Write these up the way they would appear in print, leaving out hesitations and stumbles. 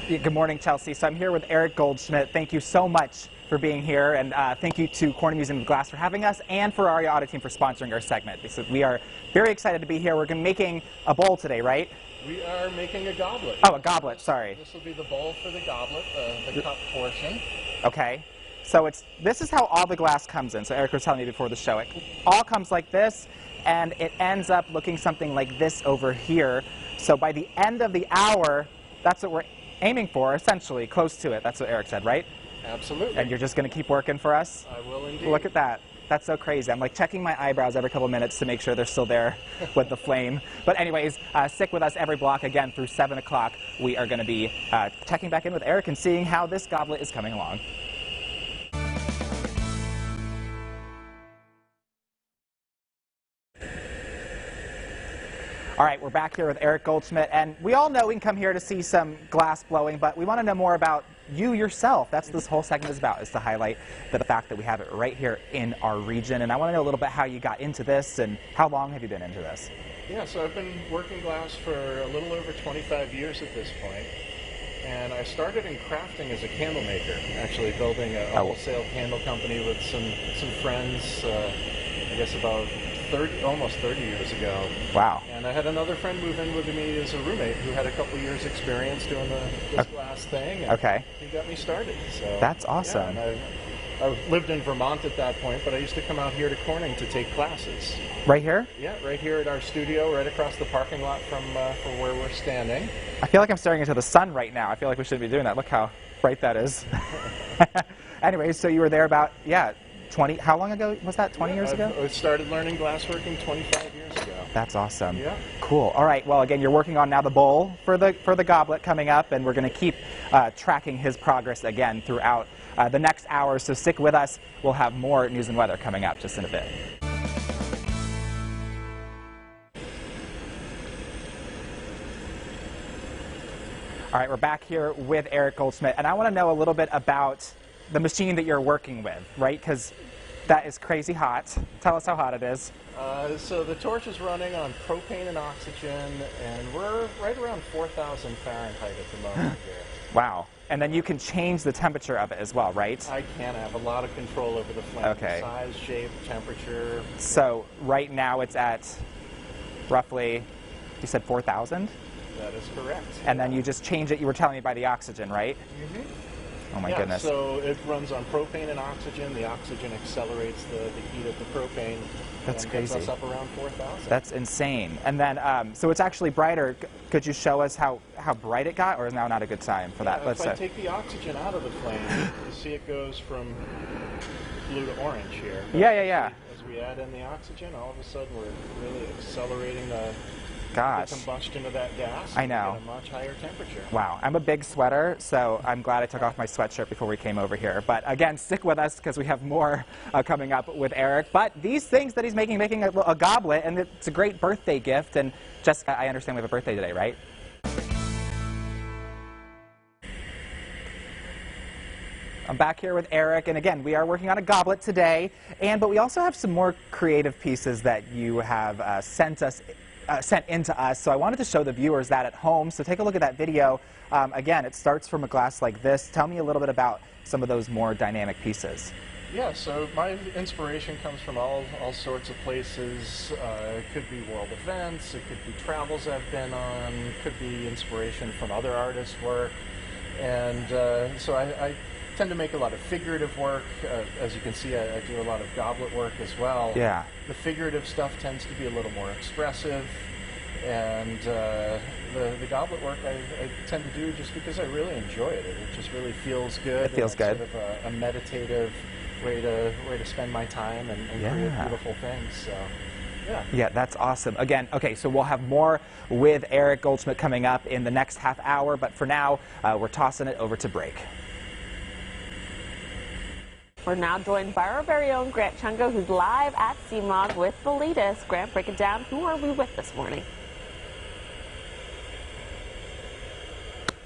Good morning, Chelsea. So I'm here with Eric Goldschmidt. Thank you so much for being here, and thank you to Corning Museum of Glass for having us, and for our Auto Team for sponsoring our segment. We are very excited to be here. We're making a bowl today, right? We are making a goblet. Oh, a goblet, sorry. This will be the bowl for the goblet, the cup portion. Okay. So this is how all the glass comes in. So Eric was telling me before the show, it all comes like this, and it ends up looking something like this over here. So by the end of the hour, that's what we're aiming for, essentially, close to it. That's what Eric said, right? Absolutely. And you're just going to keep working for us? I will indeed. Look at that. That's so crazy. I'm like checking my eyebrows every couple minutes to make sure they're still there with the flame. But anyways, stick with us every block again through 7 o'clock. We are going to be checking back in with Eric and seeing how this goblet is coming along. All right, we're back here with Eric Goldschmidt, and we all know we can come here to see some glass blowing, but we want to know more about you yourself. That's what this whole segment is about, is to highlight the fact that we have it right here in our region. And I want to know a little bit how you got into this, and how long have you been into this? Yeah, so I've been working glass for a little over 25 years at this point. And I started in crafting as a candle maker, actually building a wholesale candle company with some friends, I guess about almost 30 years ago. Wow. And I had another friend move in with me as a roommate who had a couple years experience doing this glass thing. And he got me started. So that's awesome. Yeah, I lived in Vermont at that point, but I used to come out here to Corning to take classes. Right here? Yeah, right here at our studio, right across the parking lot from where we're standing. I feel like I'm staring into the sun right now. I feel like we shouldn't be doing that. Look how bright that is. Anyways, so you were there about, 20, how long ago was that, 20 years ago? I started learning glassworking 25 years ago. That's awesome. Yeah. Cool. All right, well, again, you're working on now the bowl for the goblet coming up, and we're going to keep tracking his progress again throughout the next hour, so stick with us. We'll have more news and weather coming up just in a bit. All right, we're back here with Eric Goldschmidt, and I want to know a little bit about the machine that you're working with, right? Because that is crazy hot. Tell us how hot it is. So the torch is running on propane and oxygen, and we're right around 4,000 Fahrenheit at the moment here. Wow. And then you can change the temperature of it as well, right? I can have a lot of control over the flame. Okay. Size, shape, temperature. So right now it's at roughly, you said 4,000? That is correct. And then you just change it, you were telling me, by the oxygen, right? Mm-hmm. Oh my goodness. So it runs on propane and oxygen. The oxygen accelerates the heat of the propane. That's crazy. Gets us up around 4,000. That's insane. And then, so it's actually brighter. Could you show us how bright it got, or is now not a good time for that? If I take the oxygen out of the flame, you see it goes from blue to orange here. But yeah. As we add in the oxygen, all of a sudden we're really accelerating the combustion of that gas. I know. At a much higher temperature. Wow. I'm a big sweater, so I'm glad I took off my sweatshirt before we came over here. But again, stick with us because we have more coming up with Eric. But these things that he's making a goblet, and it's a great birthday gift. And Jessica, I understand we have a birthday today, right? I'm back here with Eric, and again, we are working on a goblet today. But we also have some more creative pieces that you have sent into us, so I wanted to show the viewers that at home. So take a look at that video. Again, it starts from a glass like this. Tell me a little bit about some of those more dynamic pieces. Yeah, so my inspiration comes from all sorts of places. It could be world events, it could be travels I've been on, it could be inspiration from other artists' work. And so I tend to make a lot of figurative work. As you can see, I do a lot of goblet work as well. Yeah. The figurative stuff tends to be a little more expressive, and the goblet work I tend to do just because I really enjoy it. It just really feels good. It feels good. Sort of a meditative way to spend my time and create beautiful things. So. Yeah, that's awesome. Again, okay, so we'll have more with Eric Goldschmidt coming up in the next half hour, but for now, we're tossing it over to break. We're now joined by our very own Grant Chungo, who's live at CMOG with the latest. Grant, break it down. Who are we with this morning?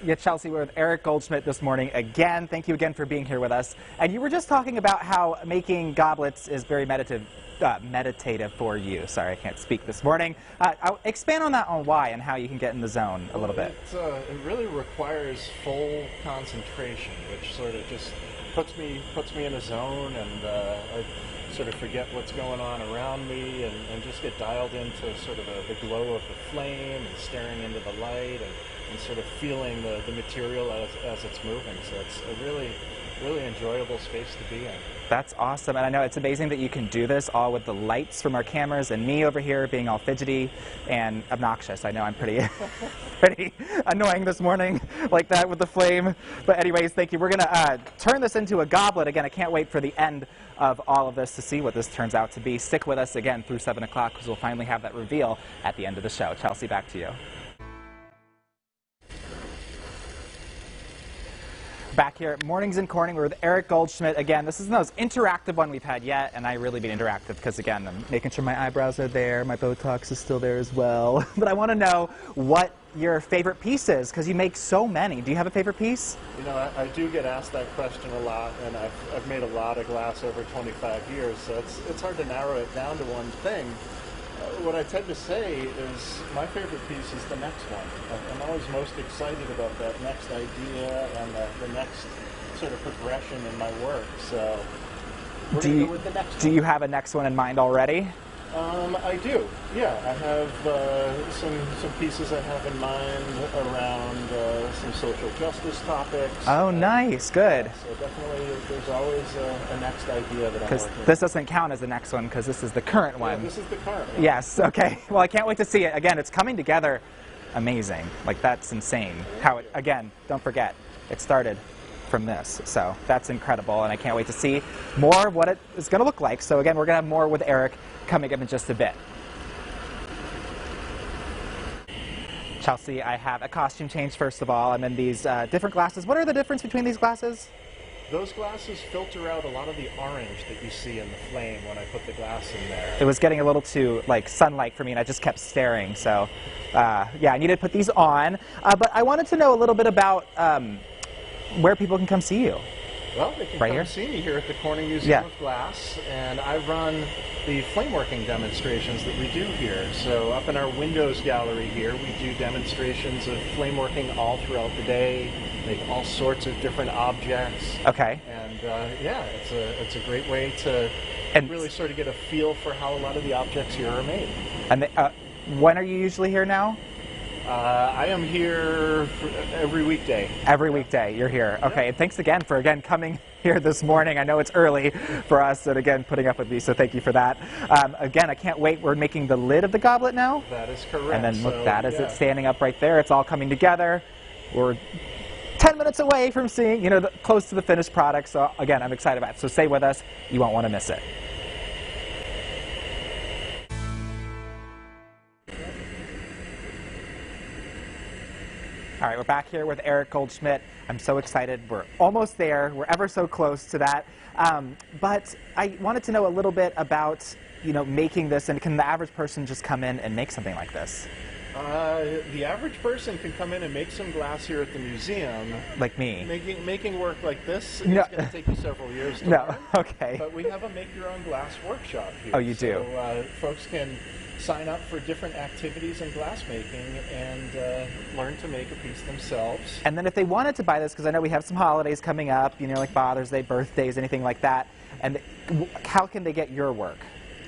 Yeah, Chelsea, we're with Eric Goldschmidt this morning again. Thank you again for being here with us. And you were just talking about how making goblets is very meditative for you. Sorry, I can't speak this morning. I'll expand on that, on why and how you can get in the zone a little bit. It really requires full concentration, which sort of just puts me in a zone, and I sort of forget what's going on around me and just get dialed into sort of the glow of the flame and staring into the light and sort of feeling the material as it's moving. So it's a really enjoyable space to be in. That's awesome, and I know it's amazing that you can do this all with the lights from our cameras and me over here being all fidgety and obnoxious. I know I'm pretty annoying this morning like that with the flame. But anyways, thank you. We're going to turn this into a goblet. Again, I can't wait for the end of all of this to see what this turns out to be. Stick with us again through 7 o'clock because we'll finally have that reveal at the end of the show. Chelsea, back to you. Back here at Mornings in Corning, we're with Eric Goldschmidt. Again, this is the most interactive one we've had yet, and I really been interactive because, again, I'm making sure my eyebrows are there, my Botox is still there as well. But I want to know what your favorite piece is, because you make so many. Do you have a favorite piece? You know, I do get asked that question a lot, and I've made a lot of glass over 25 years, so it's hard to narrow it down to one thing. What I tend to say is my favorite piece is the next one. I'm always most excited about that next idea and the next sort of progression in my work. So we're going to go with the next one. Do you have a next one in mind already? I do. Yeah, I have some pieces I have in mind around some social justice topics. Oh, nice. Good. So definitely there's always a next idea that I'm working on. This doesn't count as the next one because this is the current one. Yeah, this is the current one. Yes. Okay. Well, I can't wait to see it. Again, it's coming together amazing. Like, that's insane. How it, again, don't forget, it started from this. So that's incredible, and I can't wait to see more of what it is going to look like. So again, we're going to have more with Eric coming up in just a bit. Chelsea, I have a costume change first of all. I'm in these different glasses. What are the difference between these glasses? Those glasses filter out a lot of the orange that you see in the flame when I put the glass in there. It was getting a little too like sunlight for me, and I just kept staring. So yeah, I needed to put these on. But I wanted to know a little bit about where people can come see you. Well, they can come see me here at the Corning Museum of Glass, and I run the flameworking demonstrations that we do here. So up in our Windows gallery here, we do demonstrations of flameworking all throughout the day, make all sorts of different objects. Okay. And yeah, it's a great way to really sort of get a feel for how a lot of the objects here are made. And when are you usually here now? I am here every weekday. Every weekday, you're here. Okay, and thanks again for coming here this morning. I know it's early for us, and again, putting up with me, so thank you for that. Again, I can't wait. We're making the lid of the goblet now. That is correct. And then look, that is it standing up right there. It's all coming together. We're 10 minutes away from seeing, you know, close to the finished product. So again, I'm excited about it. So stay with us. You won't want to miss it. All right, we're back here with Eric Goldschmidt. I'm so excited. We're almost there. We're ever so close to that. But I wanted to know a little bit about, you know, making this, and can the average person just come in and make something like this? The average person can come in and make some glass here at the museum. Like me? Making work like this is going to take you several years to learn. Okay. But we have a make-your-own-glass workshop here. Oh, you do? So folks can sign up for different activities in glassmaking and learn to make a piece themselves. And then if they wanted to buy this, because I know we have some holidays coming up, you know, like Father's Day, birthdays, anything like that, and how can they get your work?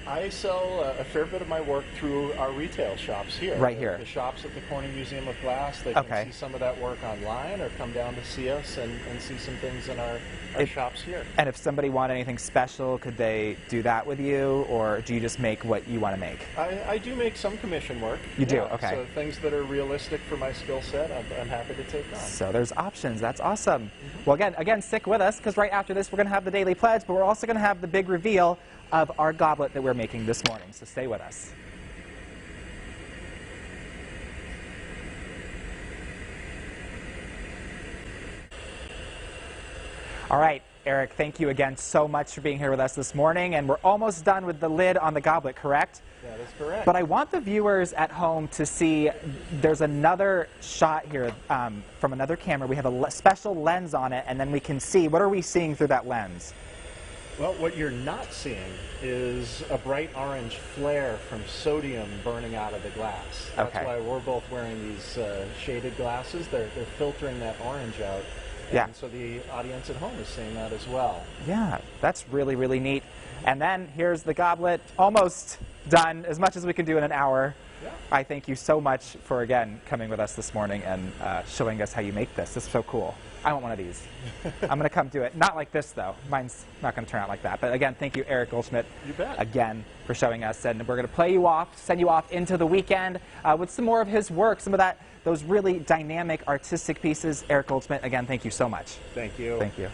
I sell a fair bit of my work through our retail shops here. Right here. The shops at the Corning Museum of Glass. They can see some of that work online or come down to see us and see some things in our shops here. And if somebody wanted anything special, could they do that with you, or do you just make what you want to make? I do make some commission work. You do? Okay. So things that are realistic for my skill set, I'm happy to take on. So there's options. That's awesome. Well, again, stick with us, because right after this, we're going to have the Daily Pledge, but we're also going to have the big reveal of our goblet that we're making this morning. So stay with us. All right, Eric, thank you again so much for being here with us this morning. And we're almost done with the lid on the goblet, correct? That is correct. But I want the viewers at home to see there's another shot here from another camera. We have a special lens on it, and then we can see, what are we seeing through that lens? Well, what you're not seeing is a bright orange flare from sodium burning out of the glass. That's Okay. why we're both wearing these shaded glasses. They're filtering that orange out. Yeah. And so the audience at home is seeing that as well. Yeah, that's really, really neat. And then here's the goblet, almost done, as much as we can do in an hour. Yeah. I thank you so much for, again, coming with us this morning and showing us how you make this. This is so cool. I want one of these. I'm going to come do it. Not like this, though. Mine's not going to turn out like that. But again, thank you, Eric Goldschmidt, You bet. again, for showing us. And we're going to play you off, send you off into the weekend with some more of his work, some of those really dynamic, artistic pieces. Eric Goldschmidt, again, thank you so much. Thank you. Thank you.